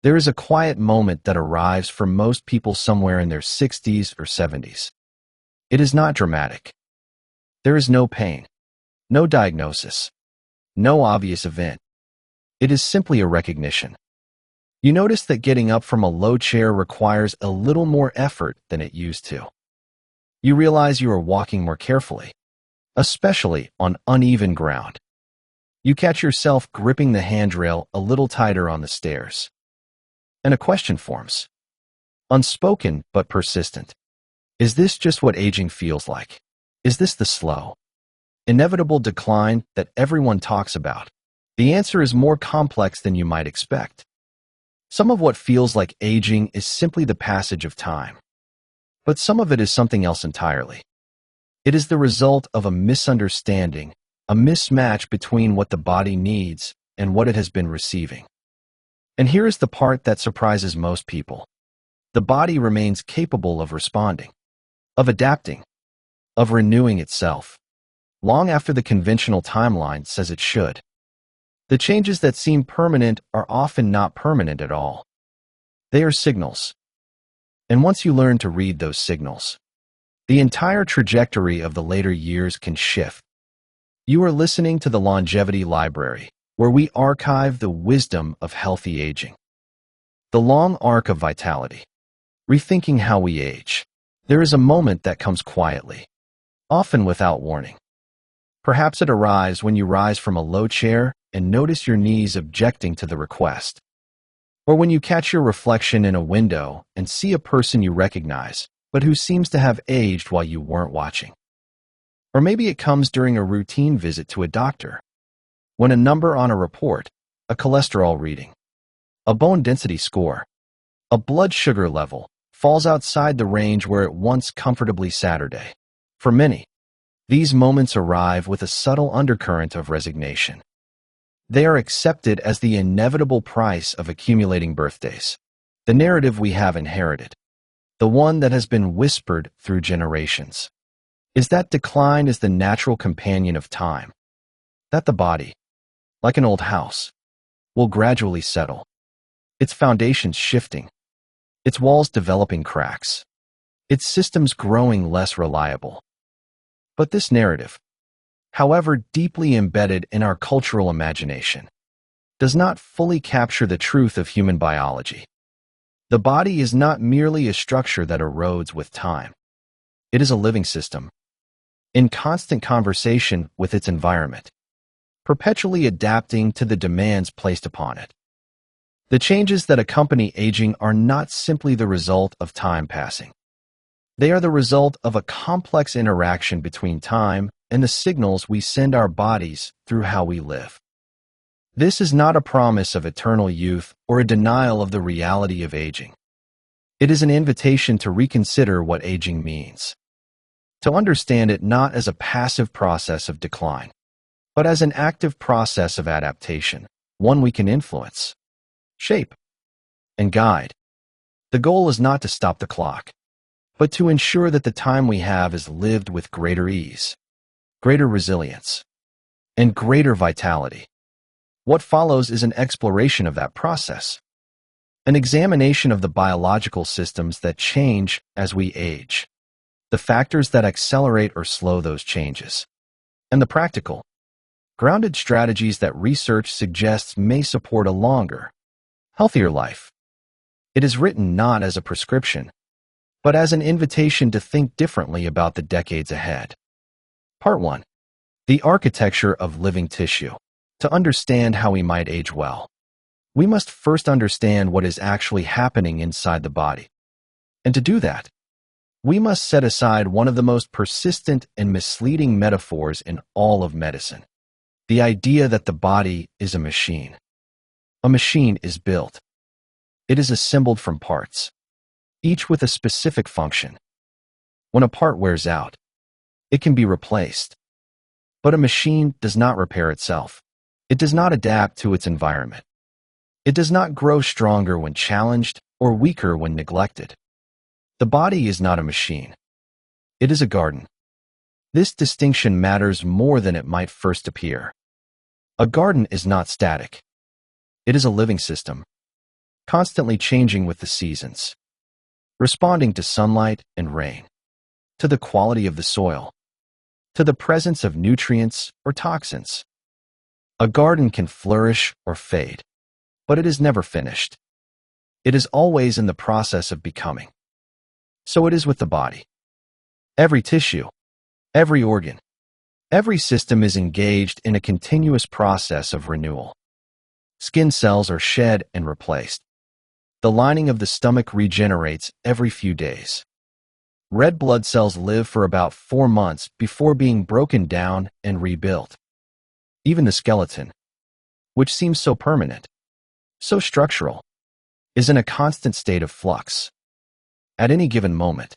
There is a quiet moment that arrives for most people somewhere in their 60s or 70s. It is not dramatic. There is no pain, no diagnosis, no obvious event. It is simply a recognition. You notice that getting up from a low chair requires a little more effort than it used to. You realize you are walking more carefully, especially on uneven ground. You catch yourself gripping the handrail a little tighter on the stairs. And a question forms. Unspoken but persistent. Is this just what aging feels like? Is this the slow, inevitable decline that everyone talks about? The answer is more complex than you might expect. Some of what feels like aging is simply the passage of time. But some of it is something else entirely. It is the result of a misunderstanding, a mismatch between what the body needs and what it has been receiving. And here is the part that surprises most people. The body remains capable of responding, of adapting, of renewing itself, long after the conventional timeline says it should. The changes that seem permanent are often not permanent at all. They are signals. And once you learn to read those signals, the entire trajectory of the later years can shift. You are listening to the Longevity Library, where we archive the wisdom of healthy aging. The long arc of vitality. Rethinking how we age. There is a moment that comes quietly, often without warning. Perhaps it arrives when you rise from a low chair and notice your knees objecting to the request. Or when you catch your reflection in a window and see a person you recognize, but who seems to have aged while you weren't watching. Or maybe it comes during a routine visit to a doctor, when a number on a report, a cholesterol reading, a bone density score, a blood sugar level, falls outside the range where it once comfortably Saturday. For many, these moments arrive with a subtle undercurrent of resignation. They are accepted as the inevitable price of accumulating birthdays, the narrative we have inherited, the one that has been whispered through generations. Is that decline is the natural companion of time, that the body, like an old house, will gradually settle, its foundations shifting, its walls developing cracks, its systems growing less reliable. But this narrative, however deeply embedded in our cultural imagination, does not fully capture the truth of human biology. The body is not merely a structure that erodes with time. It is a living system, in constant conversation with its environment, perpetually adapting to the demands placed upon it. The changes that accompany aging are not simply the result of time passing. They are the result of a complex interaction between time and the signals we send our bodies through how we live. This is not a promise of eternal youth or a denial of the reality of aging. It is an invitation to reconsider what aging means, to understand it not as a passive process of decline, but as an active process of adaptation, one we can influence, shape, and guide. The goal is not to stop the clock, but to ensure that the time we have is lived with greater ease, greater resilience, and greater vitality. What follows is an exploration of that process, an examination of the biological systems that change as we age, the factors that accelerate or slow those changes, and the practical, grounded strategies that research suggests may support a longer, healthier life. It is written not as a prescription, but as an invitation to think differently about the decades ahead. Part 1. The architecture of living tissue. To understand how we might age well, we must first understand what is actually happening inside the body. And to do that, we must set aside one of the most persistent and misleading metaphors in all of medicine: the idea that the body is a machine. A machine is built. It is assembled from parts, each with a specific function. When a part wears out, it can be replaced. But a machine does not repair itself. It does not adapt to its environment. It does not grow stronger when challenged or weaker when neglected. The body is not a machine. It is a garden. This distinction matters more than it might first appear. A garden is not static. It is a living system, constantly changing with the seasons, responding to sunlight and rain, to the quality of the soil, to the presence of nutrients or toxins. A garden can flourish or fade, but it is never finished. It is always in the process of becoming. So it is with the body. Every tissue, every organ, every system is engaged in a continuous process of renewal. Skin cells are shed and replaced. The lining of the stomach regenerates every few days. Red blood cells live for about 4 months before being broken down and rebuilt. Even the skeleton, which seems so permanent, so structural, is in a constant state of flux. At any given moment,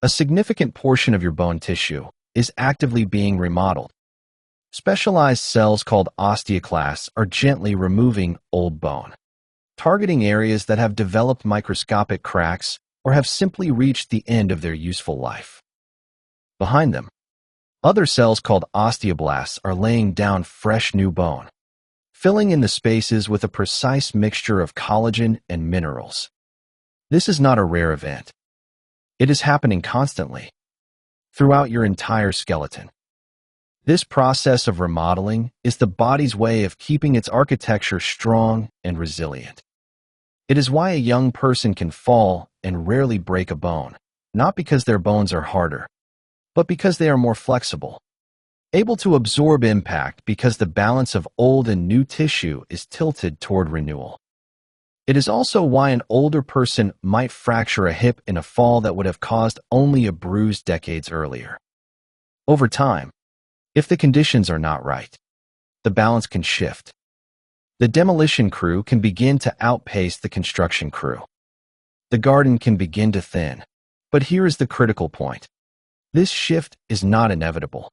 a significant portion of your bone tissue is actively being remodeled. Specialized cells called osteoclasts are gently removing old bone, targeting areas that have developed microscopic cracks or have simply reached the end of their useful life. Behind them, other cells called osteoblasts are laying down fresh new bone, filling in the spaces with a precise mixture of collagen and minerals. This is not a rare event. It is happening constantly, throughout your entire skeleton. This process of remodeling is the body's way of keeping its architecture strong and resilient. It is why a young person can fall and rarely break a bone, not because their bones are harder, but because they are more flexible, able to absorb impact because the balance of old and new tissue is tilted toward renewal. It is also why an older person might fracture a hip in a fall that would have caused only a bruise decades earlier. Over time, if the conditions are not right, the balance can shift. The demolition crew can begin to outpace the construction crew. The garden can begin to thin. But here is the critical point. This shift is not inevitable.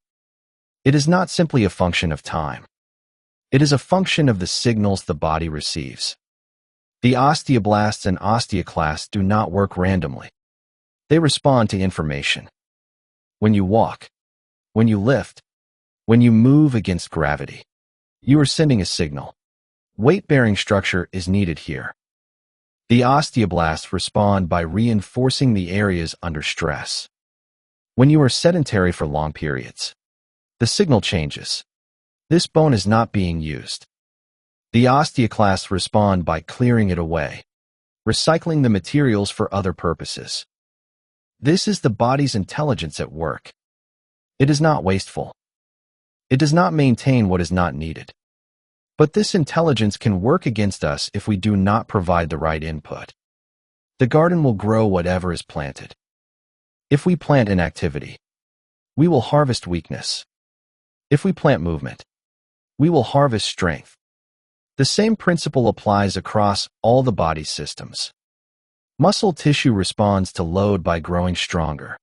It is not simply a function of time. It is a function of the signals the body receives. The osteoblasts and osteoclasts do not work randomly. They respond to information. When you walk, when you lift, when you move against gravity, you are sending a signal. Weight-bearing structure is needed here. The osteoblasts respond by reinforcing the areas under stress. When you are sedentary for long periods, the signal changes. This bone is not being used. The osteoclasts respond by clearing it away, recycling the materials for other purposes. This is the body's intelligence at work. It is not wasteful. It does not maintain what is not needed. But this intelligence can work against us if we do not provide the right input. The garden will grow whatever is planted. If we plant inactivity, we will harvest weakness. If we plant movement, we will harvest strength. The same principle applies across all the body's systems. Muscle tissue responds to load by growing stronger.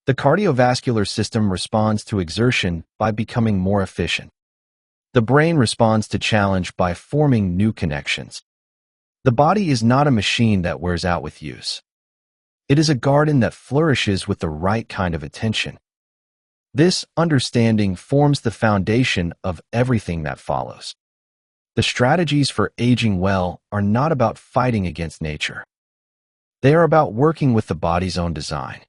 The cardiovascular system responds to exertion by becoming more efficient. The brain responds to challenge by forming new connections. The body is not a machine that wears out with use. It is a garden that flourishes with the right kind of attention. This understanding forms the foundation of everything that follows. The strategies for aging well are not about fighting against nature. They are about working with the body's own design,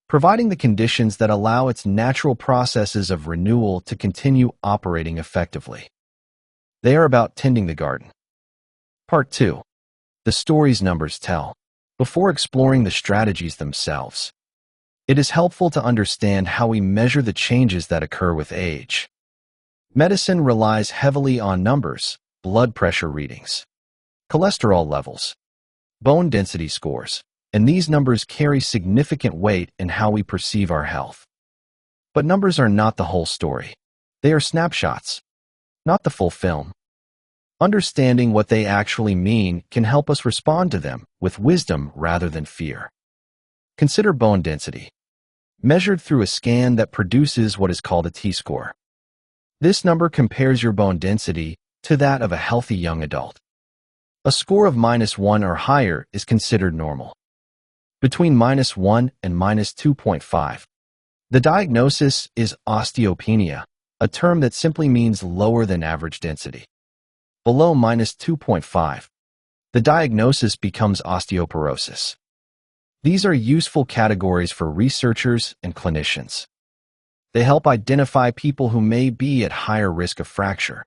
providing the conditions that allow its natural processes of renewal to continue operating effectively. They are about tending the garden. Part 2. The stories numbers tell. Before exploring the strategies themselves, it is helpful to understand how we measure the changes that occur with age. Medicine relies heavily on numbers, blood pressure readings, cholesterol levels, bone density scores, and these numbers carry significant weight in how we perceive our health. But numbers are not the whole story. They are snapshots, not the full film. Understanding what they actually mean can help us respond to them with wisdom rather than fear. Consider bone density, measured through a scan that produces what is called a T-score. This number compares your bone density to that of a healthy young adult. A score of -1 or higher is considered normal. Between -1 and -2.5, the diagnosis is osteopenia, a term that simply means lower than average density. Below -2.5, The diagnosis becomes osteoporosis. These are useful categories for researchers and clinicians. They help identify people who may be at higher risk of fracture,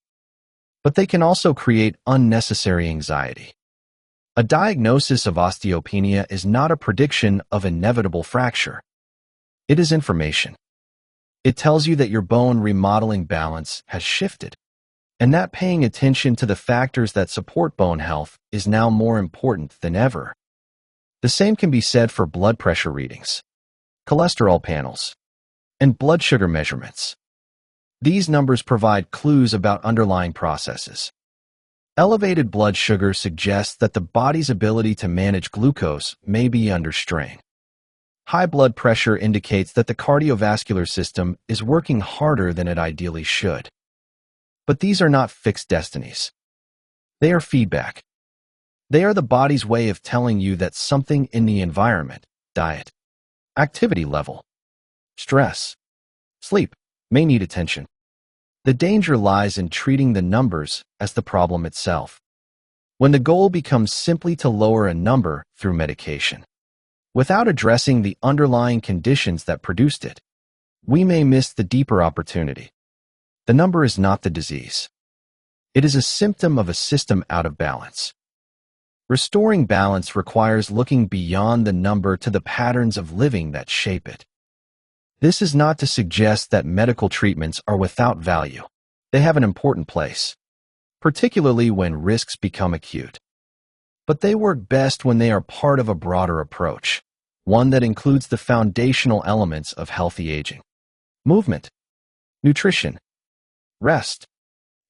but they can also create unnecessary anxiety. A diagnosis of osteopenia is not a prediction of inevitable fracture. It is information. It tells you that your bone remodeling balance has shifted, and that paying attention to the factors that support bone health is now more important than ever. The same can be said for blood pressure readings, cholesterol panels, and blood sugar measurements. These numbers provide clues about underlying processes. Elevated blood sugar suggests that the body's ability to manage glucose may be under strain. High blood pressure indicates that the cardiovascular system is working harder than it ideally should. But these are not fixed destinies. They are feedback. They are the body's way of telling you that something in the environment, diet, activity level, stress, sleep, may need attention. The danger lies in treating the numbers as the problem itself. When the goal becomes simply to lower a number through medication, without addressing the underlying conditions that produced it, we may miss the deeper opportunity. The number is not the disease. It is a symptom of a system out of balance. Restoring balance requires looking beyond the number to the patterns of living that shape it. This is not to suggest that medical treatments are without value. They have an important place, particularly when risks become acute. But they work best when they are part of a broader approach, one that includes the foundational elements of healthy aging: movement, nutrition, rest,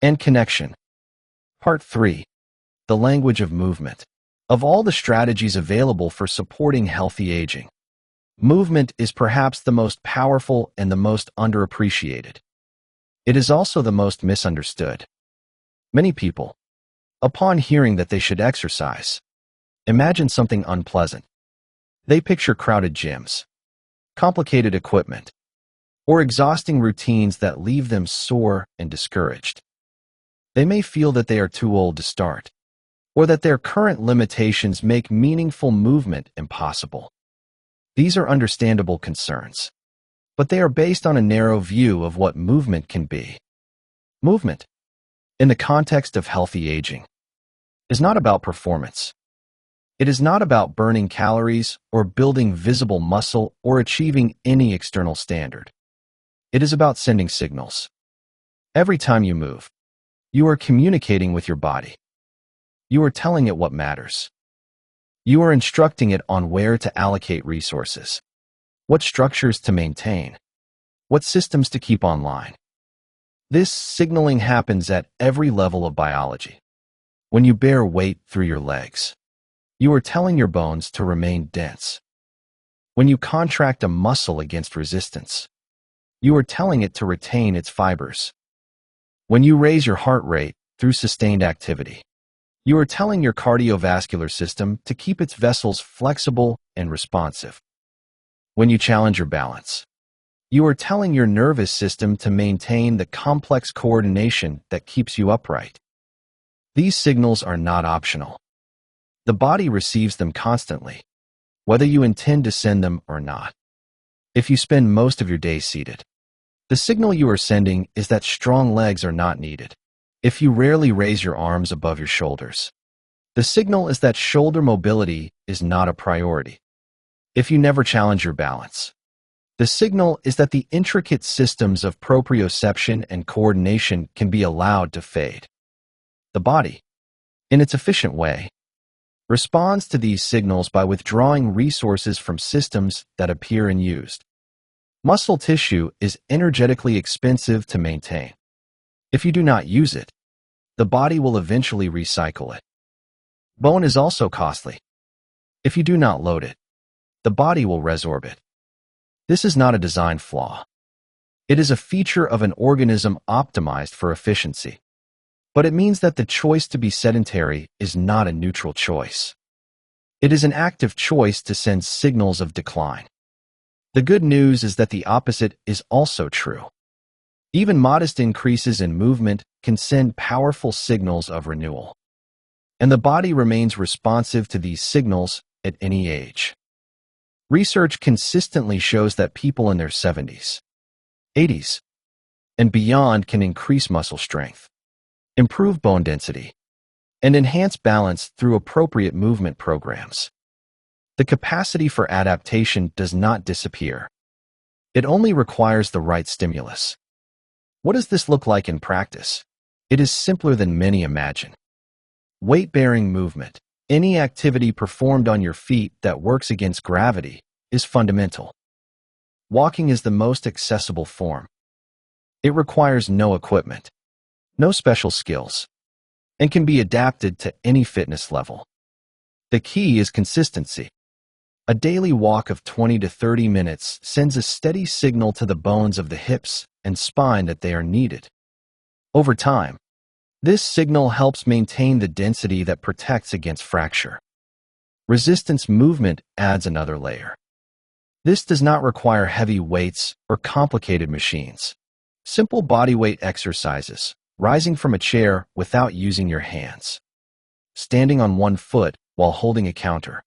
and connection. Part 3. The language of movement. Of all the strategies available for supporting healthy aging, movement is perhaps the most powerful and the most underappreciated. It is also the most misunderstood. Many people, upon hearing that they should exercise, imagine something unpleasant. They picture crowded gyms, complicated equipment, or exhausting routines that leave them sore and discouraged. They may feel that they are too old to start, or that their current limitations make meaningful movement impossible. These are understandable concerns, but they are based on a narrow view of what movement can be. Movement, in the context of healthy aging, is not about performance. It is not about burning calories or building visible muscle or achieving any external standard. It is about sending signals. Every time you move, you are communicating with your body. You are telling it what matters. You are instructing it on where to allocate resources, what structures to maintain, what systems to keep online. This signaling happens at every level of biology. When you bear weight through your legs, you are telling your bones to remain dense. When you contract a muscle against resistance, you are telling it to retain its fibers. When you raise your heart rate through sustained activity, you are telling your cardiovascular system to keep its vessels flexible and responsive. When you challenge your balance, you are telling your nervous system to maintain the complex coordination that keeps you upright. These signals are not optional. The body receives them constantly, whether you intend to send them or not. If you spend most of your day seated, the signal you are sending is that strong legs are not needed. If you rarely raise your arms above your shoulders, the signal is that shoulder mobility is not a priority. If you never challenge your balance, the signal is that the intricate systems of proprioception and coordination can be allowed to fade. The body, in its efficient way, responds to these signals by withdrawing resources from systems that appear unused. Muscle tissue is energetically expensive to maintain. If you do not use it, the body will eventually recycle it. Bone is also costly. If you do not load it, the body will resorb it. This is not a design flaw. It is a feature of an organism optimized for efficiency. But it means that the choice to be sedentary is not a neutral choice. It is an active choice to send signals of decline. The good news is that the opposite is also true. Even modest increases in movement can send powerful signals of renewal. and the body remains responsive to these signals at any age. Research consistently shows that people in their 70s, 80s, and beyond can increase muscle strength, improve bone density, and enhance balance through appropriate movement programs. The capacity for adaptation does not disappear. It only requires the right stimulus. What does this look like in practice? It is simpler than many imagine. Weight-bearing movement, any activity performed on your feet that works against gravity, is fundamental. Walking is the most accessible form. It requires no equipment, no special skills, and can be adapted to any fitness level. The key is consistency. A daily walk of 20 to 30 minutes sends a steady signal to the bones of the hips and spine that they are needed. Over time, this signal helps maintain the density that protects against fracture. Resistance movement adds another layer. This does not require heavy weights or complicated machines. Simple bodyweight exercises, rising from a chair without using your hands, standing on one foot while holding a counter,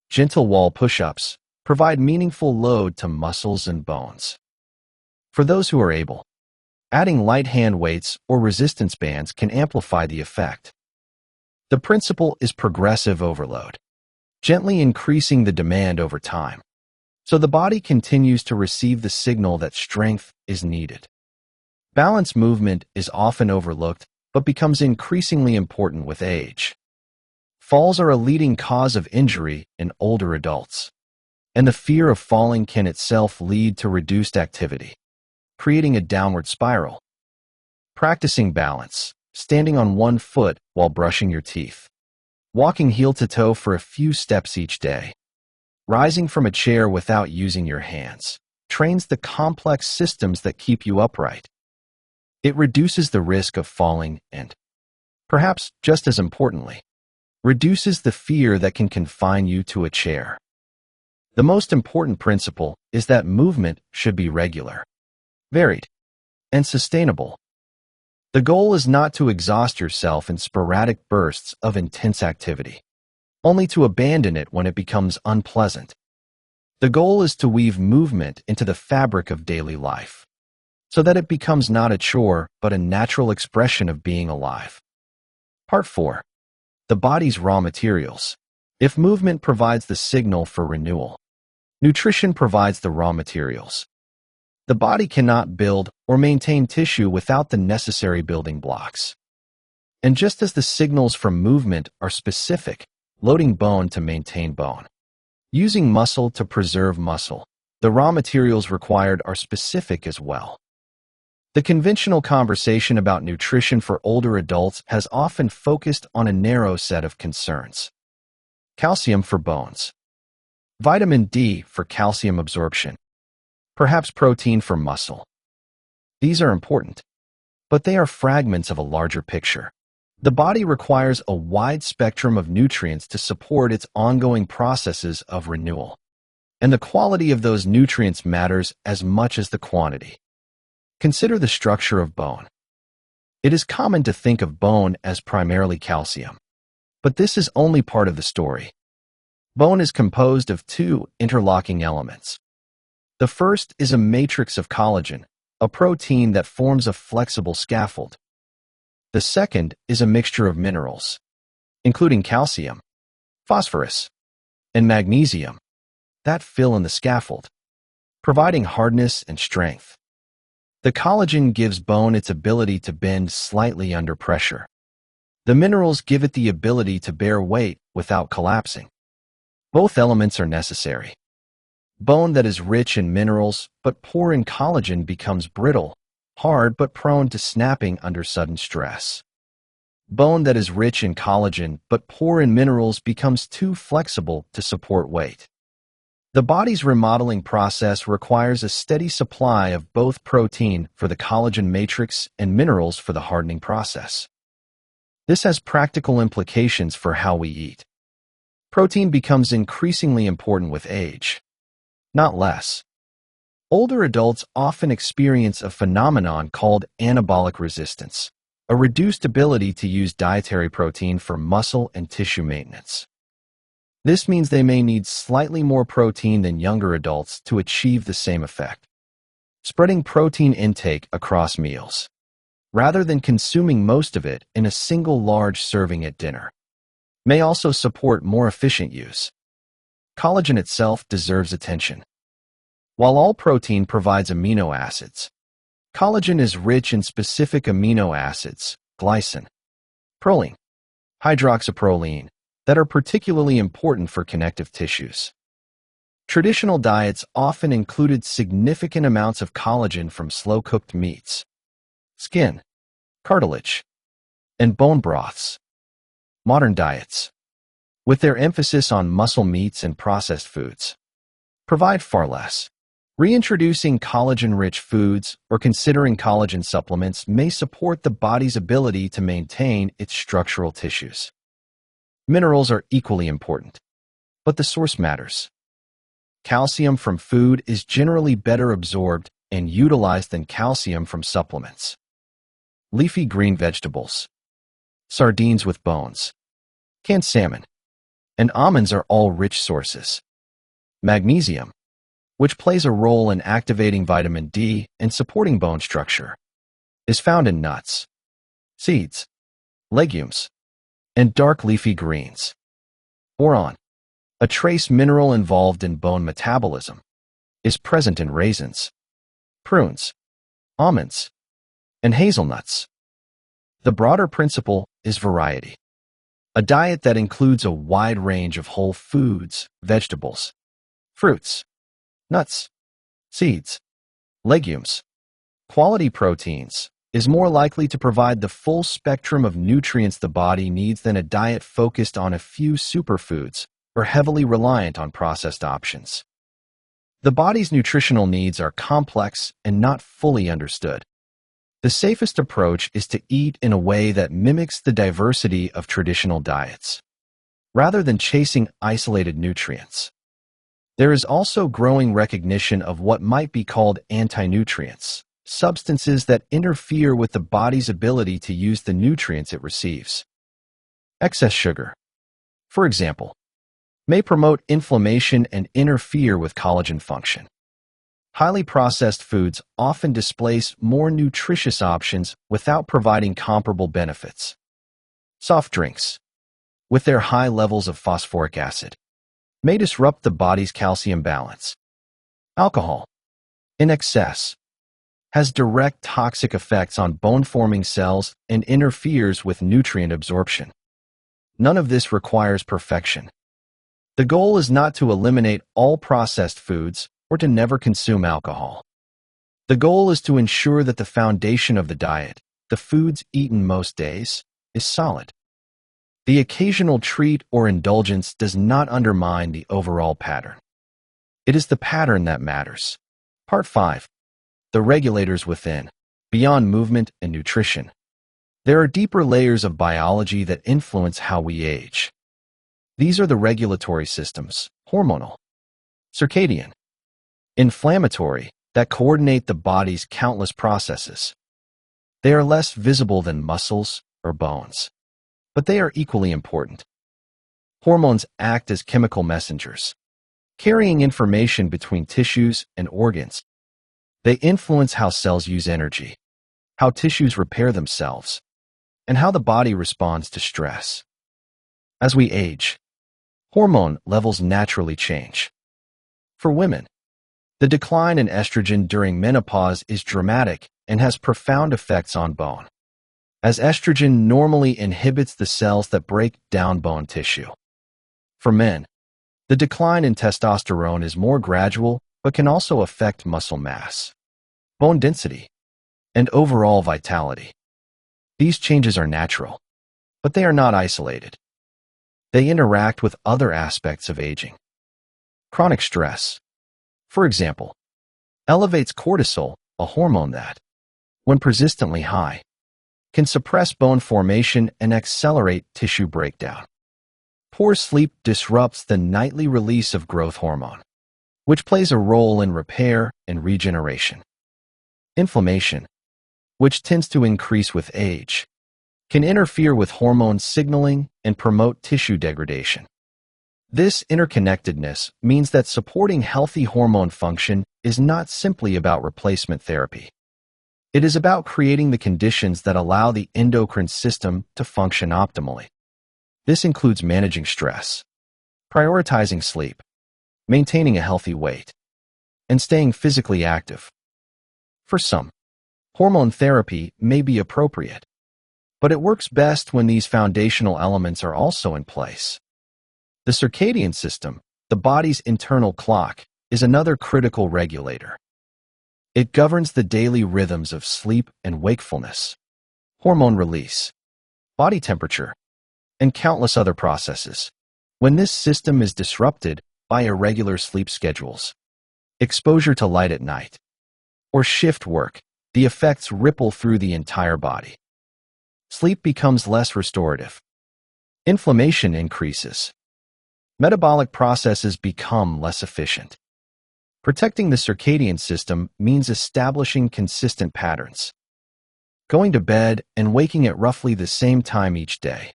gentle wall push-ups provide meaningful load to muscles and bones. For those who are able, adding light hand weights or resistance bands can amplify the effect. The principle is progressive overload, gently increasing the demand over time, so the body continues to receive the signal that strength is needed. Balance movement is often overlooked, but becomes increasingly important with age. Falls are a leading cause of injury in older adults, and the fear of falling can itself lead to reduced activity, creating a downward spiral. Practicing balance, standing on one foot while brushing your teeth, walking heel to toe for a few steps each day, rising from a chair without using your hands, trains the complex systems that keep you upright. It reduces the risk of falling and, perhaps just as importantly, reduces the fear that can confine you to a chair. The most important principle is that movement should be regular, varied, and sustainable. The goal is not to exhaust yourself in sporadic bursts of intense activity, only to abandon it when it becomes unpleasant. The goal is to weave movement into the fabric of daily life, so that it becomes not a chore but a natural expression of being alive. Part 4. The body's raw materials. If movement provides the signal for renewal, nutrition provides the raw materials. The body cannot build or maintain tissue without the necessary building blocks. And just as the signals from movement are specific, loading bone to maintain bone, using muscle to preserve muscle, the raw materials required are specific as well. The conventional conversation about nutrition for older adults has often focused on a narrow set of concerns. Calcium for bones, vitamin D for calcium absorption, perhaps protein for muscle. These are important, but they are fragments of a larger picture. The body requires a wide spectrum of nutrients to support its ongoing processes of renewal, and the quality of those nutrients matters as much as the quantity. Consider the structure of bone. It is common to think of bone as primarily calcium, but this is only part of the story. Bone is composed of two interlocking elements. The first is a matrix of collagen, a protein that forms a flexible scaffold. The second is a mixture of minerals, including calcium, phosphorus, and magnesium, that fill in the scaffold, providing hardness and strength. The collagen gives bone its ability to bend slightly under pressure. The minerals give it the ability to bear weight without collapsing. Both elements are necessary. Bone that is rich in minerals but poor in collagen becomes brittle, hard but prone to snapping under sudden stress. Bone that is rich in collagen but poor in minerals becomes too flexible to support weight. The body's remodeling process requires a steady supply of both protein for the collagen matrix and minerals for the hardening process. This has practical implications for how we eat. Protein becomes increasingly important with age, not less. Older adults often experience a phenomenon called anabolic resistance. a reduced ability to use dietary protein for muscle and tissue maintenance. This means they may need slightly more protein than younger adults to achieve the same effect. Spreading protein intake across meals, rather than consuming most of it in a single large serving at dinner, may also support more efficient use. Collagen itself deserves attention. While all protein provides amino acids, collagen is rich in specific amino acids, glycine, proline, hydroxyproline, that are particularly important for connective tissues. Traditional diets often included significant amounts of collagen from slow-cooked meats, skin, cartilage, and bone broths. Modern diets, with their emphasis on muscle meats and processed foods, provide far less. Reintroducing collagen-rich foods or considering collagen supplements may support the body's ability to maintain its structural tissues. Minerals are equally important, but the source matters. Calcium from food is generally better absorbed and utilized than calcium from supplements. Leafy green vegetables, sardines with bones, canned salmon, and almonds are all rich sources. Magnesium, which plays a role in activating vitamin D and supporting bone structure, is found in nuts, seeds, legumes, and dark leafy greens. Boron, a trace mineral involved in bone metabolism, is present in raisins, prunes, almonds, and hazelnuts. The broader principle is variety. A diet that includes a wide range of whole foods, vegetables, fruits, nuts, seeds, legumes, quality proteins, is more likely to provide the full spectrum of nutrients the body needs than a diet focused on a few superfoods or heavily reliant on processed options. The body's nutritional needs are complex and not fully understood. The safest approach is to eat in a way that mimics the diversity of traditional diets, rather than chasing isolated nutrients. There is also growing recognition of what might be called anti-nutrients, substances that interfere with the body's ability to use the nutrients it receives. Excess sugar, for example, may promote inflammation and interfere with collagen function. Highly processed foods often displace more nutritious options without providing comparable benefits. Soft drinks, with their high levels of phosphoric acid, may disrupt the body's calcium balance. Alcohol, in excess, has direct toxic effects on bone-forming cells and interferes with nutrient absorption. None of this requires perfection. The goal is not to eliminate all processed foods or to never consume alcohol. The goal is to ensure that the foundation of the diet, the foods eaten most days, is solid. The occasional treat or indulgence does not undermine the overall pattern. It is the pattern that matters. Part 5. The regulators within, beyond movement and nutrition. There are deeper layers of biology that influence how we age. These are the regulatory systems, hormonal, circadian, inflammatory, that coordinate the body's countless processes. They are less visible than muscles or bones, but they are equally important. Hormones act as chemical messengers, carrying information between tissues and organs. They influence how cells use energy, how tissues repair themselves, and how the body responds to stress. As we age, hormone levels naturally change. For women, the decline in estrogen during menopause is dramatic and has profound effects on bone, as estrogen normally inhibits the cells that break down bone tissue. For men, the decline in testosterone is more gradual but can also affect muscle mass, bone density, and overall vitality. These changes are natural, but they are not isolated. They interact with other aspects of aging. Chronic stress, for example, elevates cortisol, a hormone that, when persistently high, can suppress bone formation and accelerate tissue breakdown. Poor sleep disrupts the nightly release of growth hormone, which plays a role in repair and regeneration. Inflammation, which tends to increase with age, can interfere with hormone signaling and promote tissue degradation. This interconnectedness means that supporting healthy hormone function is not simply about replacement therapy. It is about creating the conditions that allow the endocrine system to function optimally. This includes managing stress, prioritizing sleep, maintaining a healthy weight, and staying physically active. For some, hormone therapy may be appropriate, but it works best when these foundational elements are also in place. The circadian system, the body's internal clock, is another critical regulator. It governs the daily rhythms of sleep and wakefulness, hormone release, body temperature, and countless other processes. When this system is disrupted by irregular sleep schedules, exposure to light at night, or shift work, the effects ripple through the entire body. Sleep becomes less restorative. Inflammation increases. Metabolic processes become less efficient. Protecting the circadian system means establishing consistent patterns, going to bed and waking at roughly the same time each day,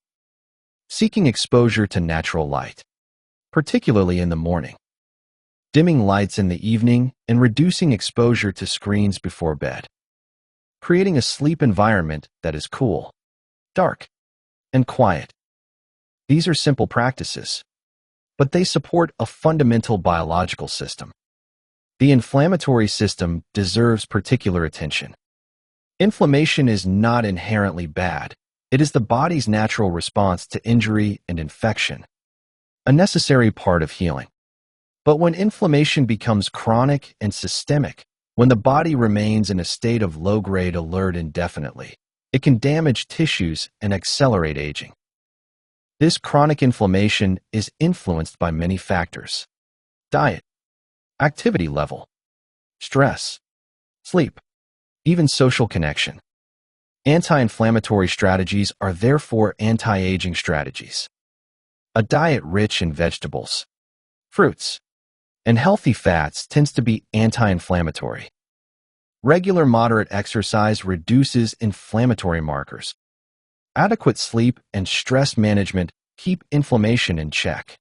seeking exposure to natural light, particularly in the morning, dimming lights in the evening and reducing exposure to screens before bed, creating a sleep environment that is cool, dark, and quiet. These are simple practices, but they support a fundamental biological system. The inflammatory system deserves particular attention. Inflammation is not inherently bad. It is the body's natural response to injury and infection, a necessary part of healing. But when inflammation becomes chronic and systemic, when the body remains in a state of low-grade alert indefinitely, it can damage tissues and accelerate aging. This chronic inflammation is influenced by many factors: diet, activity level, stress, sleep, even social connection. Anti-inflammatory strategies are therefore anti-aging strategies. A diet rich in vegetables, fruits, and healthy fats tends to be anti-inflammatory. Regular moderate exercise reduces inflammatory markers. Adequate sleep and stress management keep inflammation in check.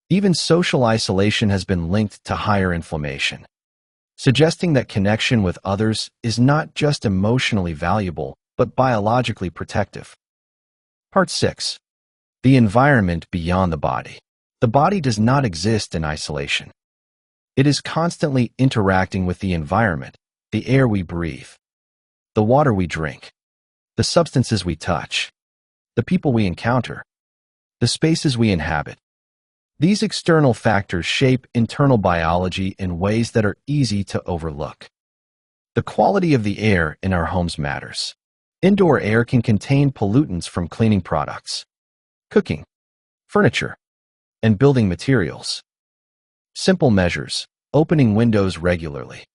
Even social isolation has been linked to higher inflammation, suggesting that connection with others is not just emotionally valuable, but biologically protective. Part 6. The environment beyond the body. The body does not exist in isolation. It is constantly interacting with the environment, the air we breathe, the water we drink, the substances we touch, the people we encounter, the spaces we inhabit. These external factors shape internal biology in ways that are easy to overlook. The quality of the air in our homes matters. Indoor air can contain pollutants from cleaning products, cooking, furniture, and building materials. Simple measures: opening windows regularly,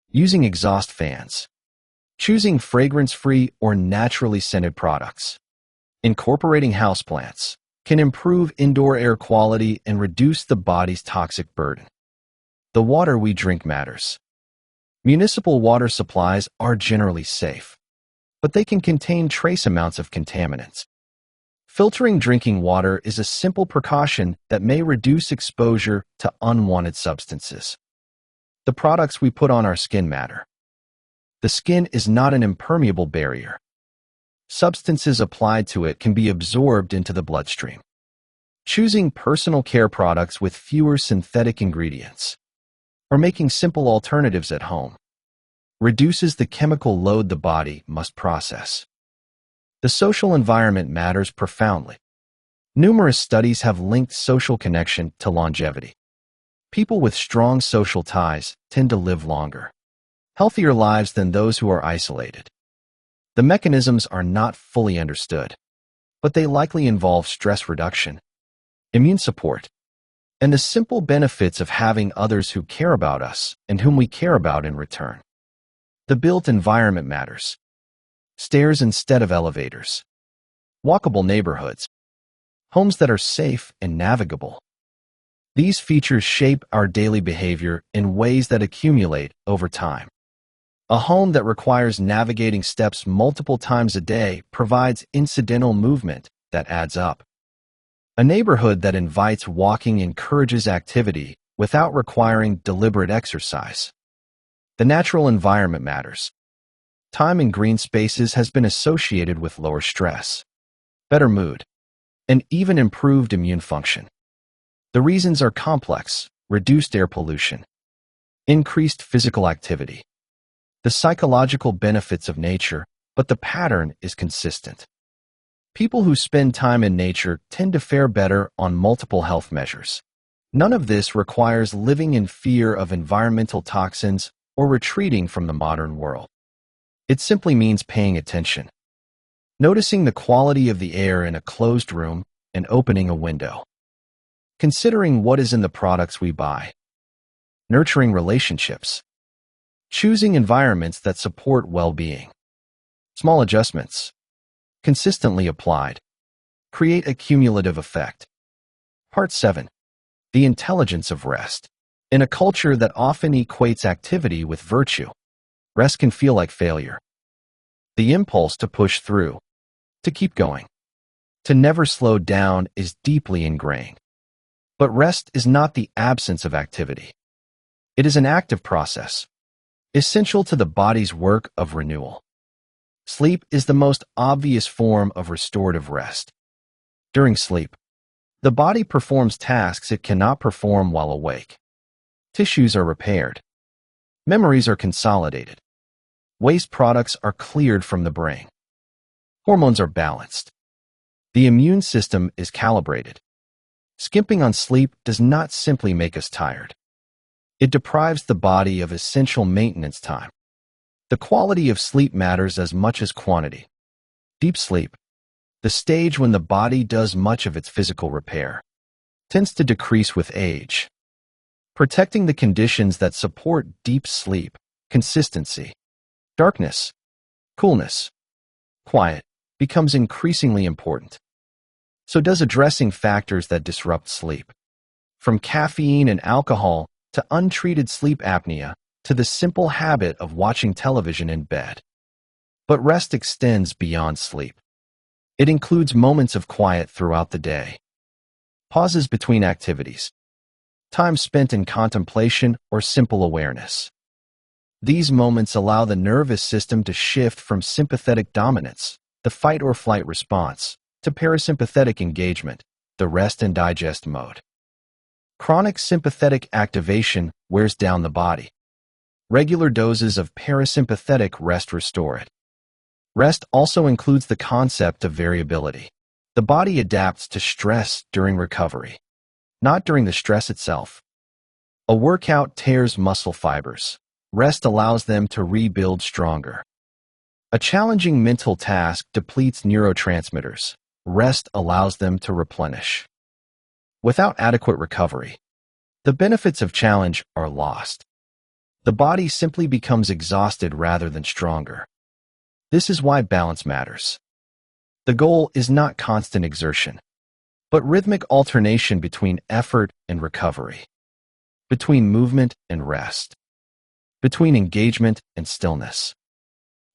using exhaust fans, choosing fragrance-free or naturally scented products, incorporating houseplants can improve indoor air quality and reduce the body's toxic burden. The water we drink matters. Municipal water supplies are generally safe, but they can contain trace amounts of contaminants. Filtering drinking water is a simple precaution that may reduce exposure to unwanted substances. The products we put on our skin matter. The skin is not an impermeable barrier. Substances applied to it can be absorbed into the bloodstream. Choosing personal care products with fewer synthetic ingredients, or making simple alternatives at home, reduces the chemical load the body must process. The social environment matters profoundly. Numerous studies have linked social connection to longevity. People with strong social ties tend to live longer, healthier lives than those who are isolated. The mechanisms are not fully understood, but they likely involve stress reduction, immune support, and the simple benefits of having others who care about us and whom we care about in return. The built environment matters. Stairs instead of elevators, walkable neighborhoods, homes that are safe and navigable. These features shape our daily behavior in ways that accumulate over time. A home that requires navigating steps multiple times a day provides incidental movement that adds up. A neighborhood that invites walking encourages activity without requiring deliberate exercise. The natural environment matters. Time in green spaces has been associated with lower stress, better mood, and even improved immune function. The reasons are complex: reduced air pollution, increased physical activity, the psychological benefits of nature, but the pattern is consistent. People who spend time in nature tend to fare better on multiple health measures. None of this requires living in fear of environmental toxins or retreating from the modern world. It simply means paying attention, noticing the quality of the air in a closed room and opening a window, considering what is in the products we buy, nurturing relationships, choosing environments that support well-being. Small adjustments, consistently applied, create a cumulative effect. Part 7. The intelligence of rest. In a culture that often equates activity with virtue, rest can feel like failure. The impulse to push through, to keep going, to never slow down is deeply ingrained. But rest is not the absence of activity. It is an active process, essential to the body's work of renewal. Sleep is the most obvious form of restorative rest. During sleep, the body performs tasks it cannot perform while awake. Tissues are repaired. Memories are consolidated. Waste products are cleared from the brain. Hormones are balanced. The immune system is calibrated. Skimping on sleep does not simply make us tired. It deprives the body of essential maintenance time. The quality of sleep matters as much as quantity. Deep sleep, the stage when the body does much of its physical repair, tends to decrease with age. Protecting the conditions that support deep sleep, consistency, darkness, coolness, quiet, becomes increasingly important. So does addressing factors that disrupt sleep. From caffeine and alcohol to untreated sleep apnea to the simple habit of watching television in bed. But rest extends beyond sleep. It includes moments of quiet throughout the day, pauses between activities, time spent in contemplation or simple awareness. These moments allow the nervous system to shift from sympathetic dominance, the fight or flight response, to parasympathetic engagement, the rest and digest mode. Chronic sympathetic activation wears down the body. Regular doses of parasympathetic rest restore it. Rest also includes the concept of variability. The body adapts to stress during recovery, not during the stress itself. A workout tears muscle fibers. Rest allows them to rebuild stronger. A challenging mental task depletes neurotransmitters. Rest allows them to replenish. Without adequate recovery, the benefits of challenge are lost. The body simply becomes exhausted rather than stronger. This is why balance matters. The goal is not constant exertion, but rhythmic alternation between effort and recovery, between movement and rest, between engagement and stillness.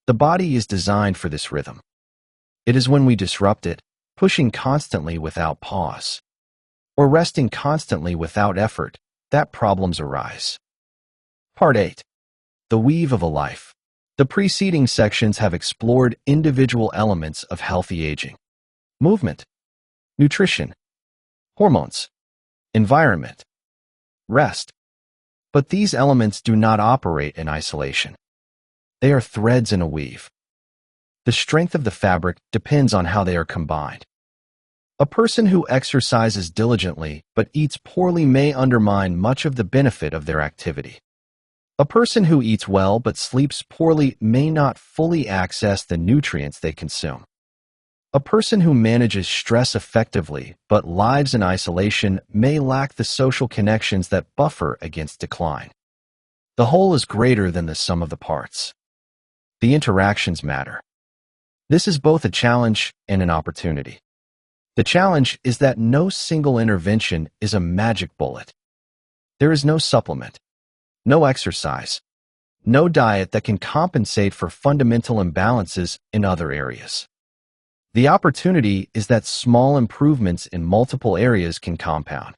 The body is designed for this rhythm. It is when we disrupt it, pushing constantly without pause, or resting constantly without effort, that problems arise. Part 8. The weave of a life. The preceding sections have explored individual elements of healthy aging: movement, nutrition, hormones, environment, rest. But these elements do not operate in isolation. They are threads in a weave. The strength of the fabric depends on how they are combined. A person who exercises diligently but eats poorly may undermine much of the benefit of their activity. A person who eats well but sleeps poorly may not fully access the nutrients they consume. A person who manages stress effectively but lives in isolation may lack the social connections that buffer against decline. The whole is greater than the sum of the parts. The interactions matter. This is both a challenge and an opportunity. The challenge is that no single intervention is a magic bullet. There is no supplement, no exercise, no diet that can compensate for fundamental imbalances in other areas. The opportunity is that small improvements in multiple areas can compound.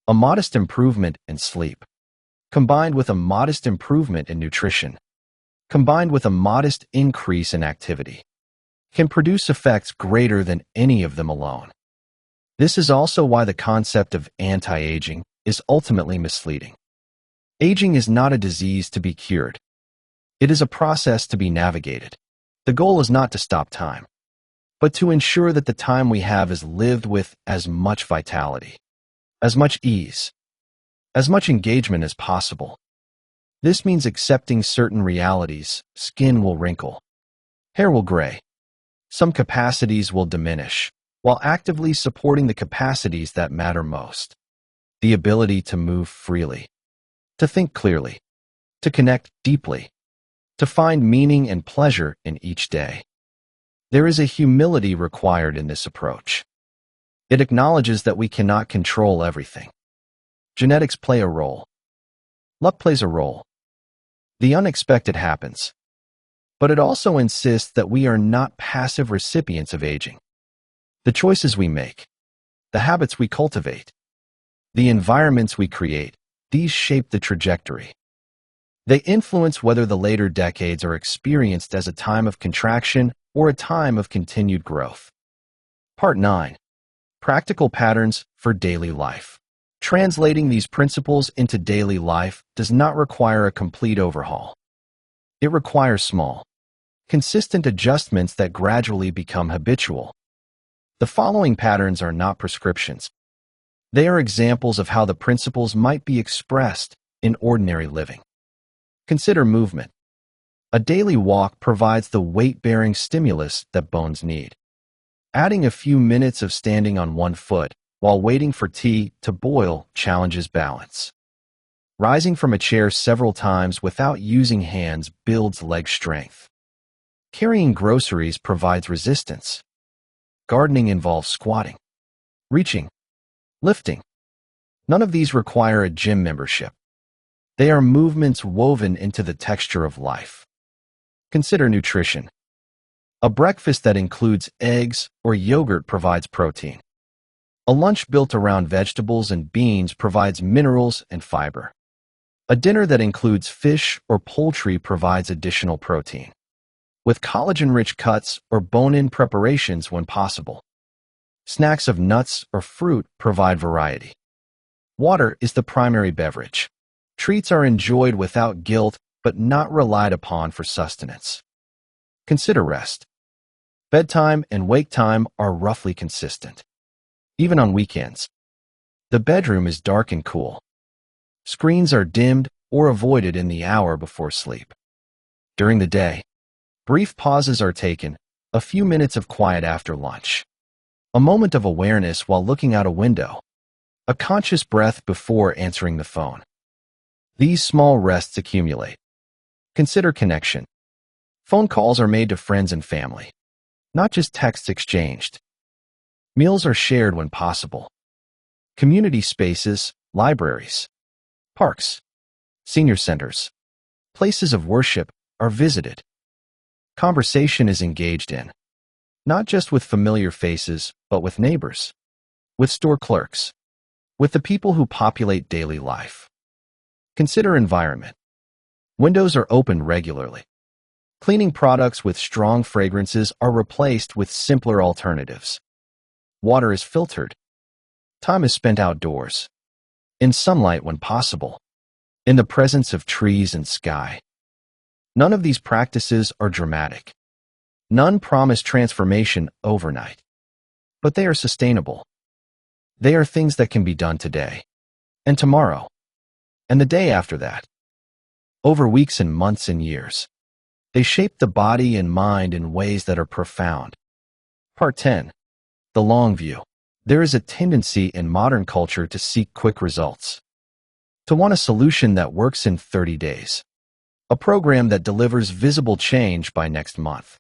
A modest improvement in sleep, combined with a modest improvement in nutrition, combined with a modest increase in activity, can produce effects greater than any of them alone. This is also why the concept of anti-aging is ultimately misleading. Aging is not a disease to be cured. It is a process to be navigated. The goal is not to stop time, but to ensure that the time we have is lived with as much vitality, as much ease, as much engagement as possible. This means accepting certain realities. Skin will wrinkle, hair will gray, some capacities will diminish, while actively supporting the capacities that matter most. The ability to move freely, to think clearly, to connect deeply, to find meaning and pleasure in each day. There is a humility required in this approach. It acknowledges that we cannot control everything. Genetics play a role. Luck plays a role. The unexpected happens. But it also insists that we are not passive recipients of aging. The choices we make, the habits we cultivate, the environments we create, these shape the trajectory. They influence whether the later decades are experienced as a time of contraction or a time of continued growth. Part 9. Practical patterns for daily life. Translating these principles into daily life does not require a complete overhaul. It requires small, consistent adjustments that gradually become habitual. The following patterns are not prescriptions. They are examples of how the principles might be expressed in ordinary living. Consider movement. A daily walk provides the weight-bearing stimulus that bones need. Adding a few minutes of standing on one foot while waiting for tea to boil challenges balance. Rising from a chair several times without using hands builds leg strength. Carrying groceries provides resistance. Gardening involves squatting, reaching, lifting. None of these require a gym membership. They are movements woven into the texture of life. Consider nutrition. A breakfast that includes eggs or yogurt provides protein. A lunch built around vegetables and beans provides minerals and fiber. A dinner that includes fish or poultry provides additional protein, with collagen-rich cuts or bone-in preparations when possible. Snacks of nuts or fruit provide variety. Water is the primary beverage. Treats are enjoyed without guilt but not relied upon for sustenance. Consider rest. Bedtime and wake time are roughly consistent. Even on weekends, the bedroom is dark and cool. Screens are dimmed or avoided in the hour before sleep. During the day, brief pauses are taken, a few minutes of quiet after lunch, a moment of awareness while looking out a window, a conscious breath before answering the phone. These small rests accumulate. Consider connection. Phone calls are made to friends and family, not just texts exchanged. Meals are shared when possible. Community spaces, libraries, parks, senior centers, places of worship are visited. Conversation is engaged in, not just with familiar faces, but with neighbors, with store clerks, with the people who populate daily life. Consider environment. Windows are opened regularly. Cleaning products with strong fragrances are replaced with simpler alternatives. Water is filtered. Time is spent outdoors, in sunlight when possible, in the presence of trees and sky. None of these practices are dramatic. None promise transformation overnight, but they are sustainable. They are things that can be done today, and tomorrow, and the day after that. Over weeks and months and years, they shape the body and mind in ways that are profound. Part 10. The long view. There is a tendency in modern culture to seek quick results, to want a solution that works in 30 days, a program that delivers visible change by next month.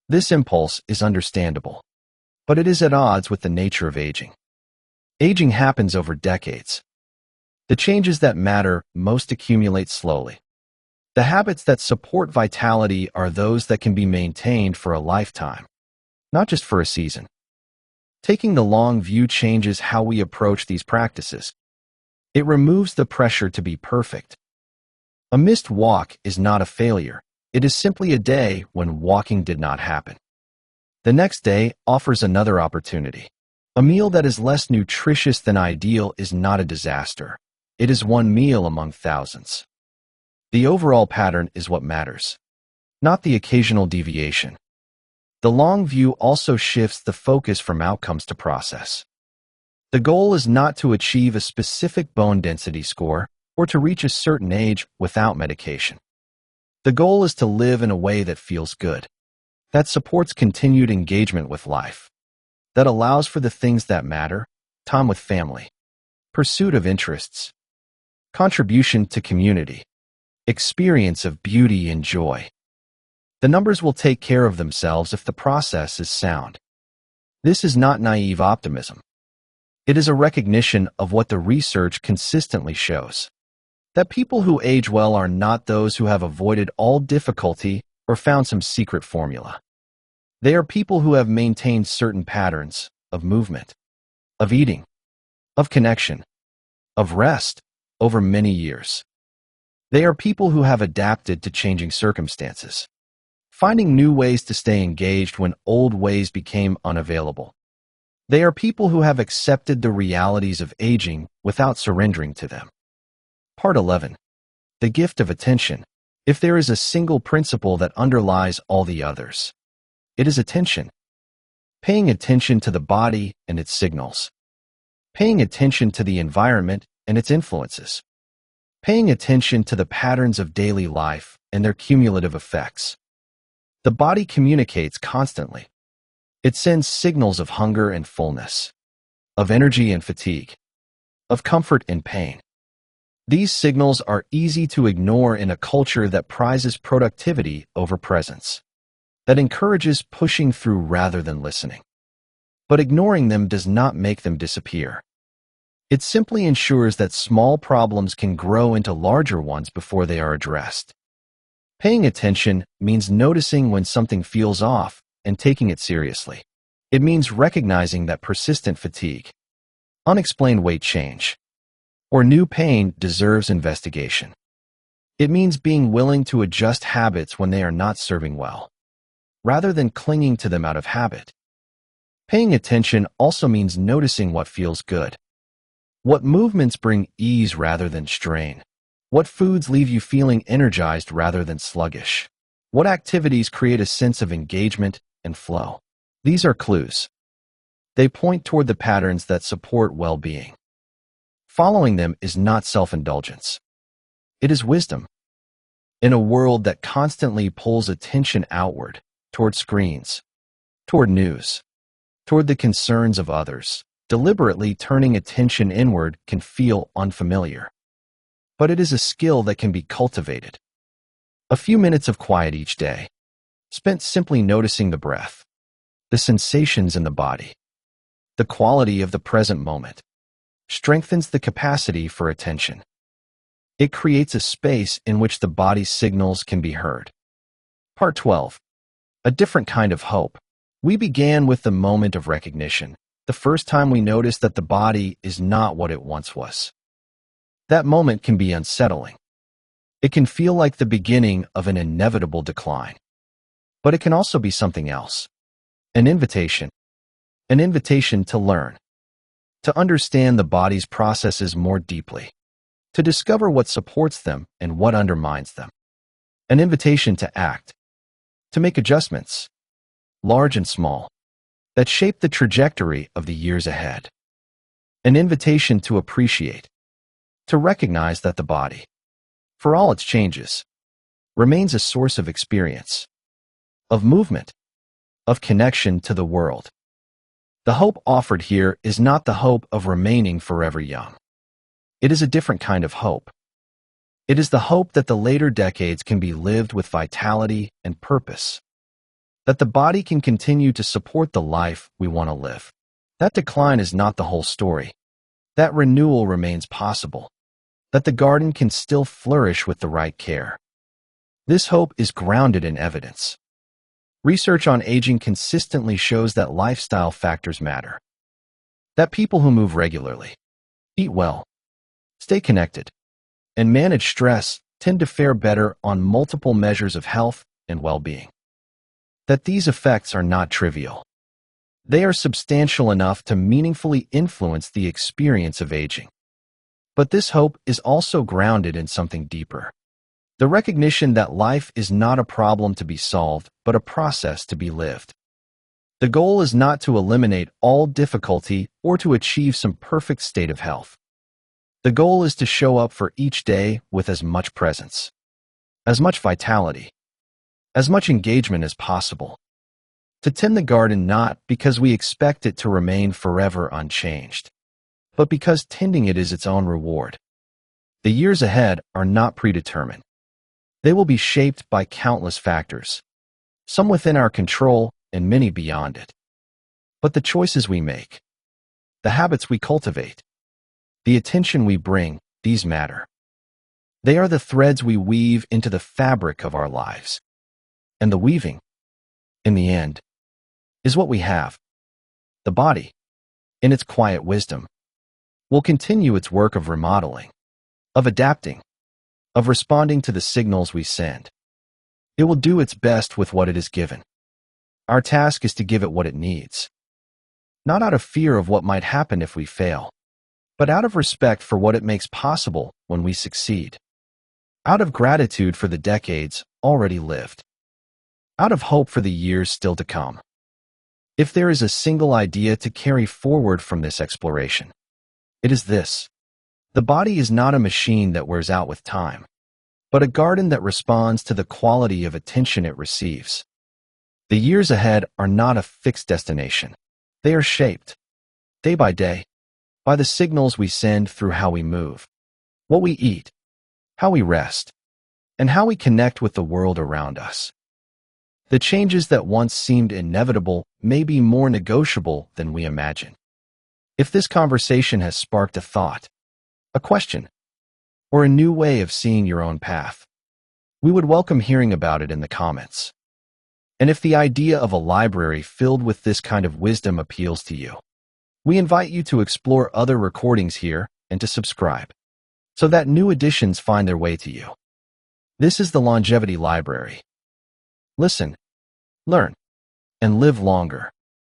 This impulse is understandable, but it is at odds with the nature of aging. Aging happens over decades. The changes that matter most accumulate slowly. The habits that support vitality are those that can be maintained for a lifetime, not just for a season. Taking the long view changes how we approach these practices. It removes the pressure to be perfect. A missed walk is not a failure. It is simply a day when walking did not happen. The next day offers another opportunity. A meal that is less nutritious than ideal is not a disaster. It is one meal among thousands. The overall pattern is what matters, not the occasional deviation. The long view also shifts the focus from outcomes to process. The goal is not to achieve a specific bone density score or to reach a certain age without medication. The goal is to live in a way that feels good, that supports continued engagement with life, that allows for the things that matter: time with family, pursuit of interests, contribution to community, experience of beauty and joy. The numbers will take care of themselves if the process is sound. This is not naive optimism. It is a recognition of what the research consistently shows: that people who age well are not those who have avoided all difficulty or found some secret formula. They are people who have maintained certain patterns of movement, of eating, of connection, of rest over many years. They are people who have adapted to changing circumstances, finding new ways to stay engaged when old ways became unavailable. They are people who have accepted the realities of aging without surrendering to them. Part 11. The gift of attention. If there is a single principle that underlies all the others, it is attention. Paying attention to the body and its signals. Paying attention to the environment and its influences. Paying attention to the patterns of daily life and their cumulative effects. The body communicates constantly. It sends signals of hunger and fullness, of energy and fatigue, of comfort and pain. These signals are easy to ignore in a culture that prizes productivity over presence, that encourages pushing through rather than listening. But ignoring them does not make them disappear. It simply ensures that small problems can grow into larger ones before they are addressed. Paying attention means noticing when something feels off and taking it seriously. It means recognizing that persistent fatigue, unexplained weight change, or new pain deserves investigation. It means being willing to adjust habits when they are not serving well, rather than clinging to them out of habit. Paying attention also means noticing what feels good. What movements bring ease rather than strain? What foods leave you feeling energized rather than sluggish? What activities create a sense of engagement and flow? These are clues. They point toward the patterns that support well-being. Following them is not self-indulgence. It is wisdom. In a world that constantly pulls attention outward, toward screens, toward news, toward the concerns of others, deliberately turning attention inward can feel unfamiliar. But it is a skill that can be cultivated. A few minutes of quiet each day, spent simply noticing the breath, the sensations in the body, the quality of the present moment, strengthens the capacity for attention. It creates a space in which the body's signals can be heard. Part 12. A different kind of hope. We began with the moment of recognition, the first time we noticed that the body is not what it once was. That moment can be unsettling. It can feel like the beginning of an inevitable decline. But it can also be something else. An invitation to learn, to understand the body's processes more deeply, to discover what supports them and what undermines them. An invitation to act, to make adjustments, large and small, that shape the trajectory of the years ahead. An invitation to appreciate, to recognize that the body, for all its changes, remains a source of experience, of movement, of connection to the world. The hope offered here is not the hope of remaining forever young. It is a different kind of hope. It is the hope that the later decades can be lived with vitality and purpose, that the body can continue to support the life we want to live. That decline is not the whole story. That renewal remains possible, that the garden can still flourish with the right care. This hope is grounded in evidence. Research on aging consistently shows that lifestyle factors matter. That people who move regularly, eat well, stay connected, and manage stress tend to fare better on multiple measures of health and well-being. That these effects are not trivial. They are substantial enough to meaningfully influence the experience of aging. But this hope is also grounded in something deeper. The recognition that life is not a problem to be solved, but a process to be lived. The goal is not to eliminate all difficulty or to achieve some perfect state of health. The goal is to show up for each day with as much presence, as much vitality, as much engagement as possible. To tend the garden not because we expect it to remain forever unchanged, but because tending it is its own reward. The years ahead are not predetermined. They will be shaped by countless factors, some within our control and many beyond it. But the choices we make, the habits we cultivate, the attention we bring, these matter. They are the threads we weave into the fabric of our lives. And the weaving, in the end, is what we have. The body, in its quiet wisdom, will continue its work of remodeling, of adapting, of responding to the signals we send. It will do its best with what it is given. Our task is to give it what it needs. Not out of fear of what might happen if we fail, but out of respect for what it makes possible when we succeed. Out of gratitude for the decades already lived. Out of hope for the years still to come. If there is a single idea to carry forward from this exploration, it is this. The body is not a machine that wears out with time, but a garden that responds to the quality of attention it receives. The years ahead are not a fixed destination. They are shaped, day by day, by the signals we send through how we move, what we eat, how we rest, and how we connect with the world around us. The changes that once seemed inevitable may be more negotiable than we imagine. If this conversation has sparked a thought, a question, or a new way of seeing your own path, we would welcome hearing about it in the comments. And if the idea of a library filled with this kind of wisdom appeals to you, we invite you to explore other recordings here and to subscribe, so that new editions find their way to you. This is the Longevity Library. Listen, learn, and live longer.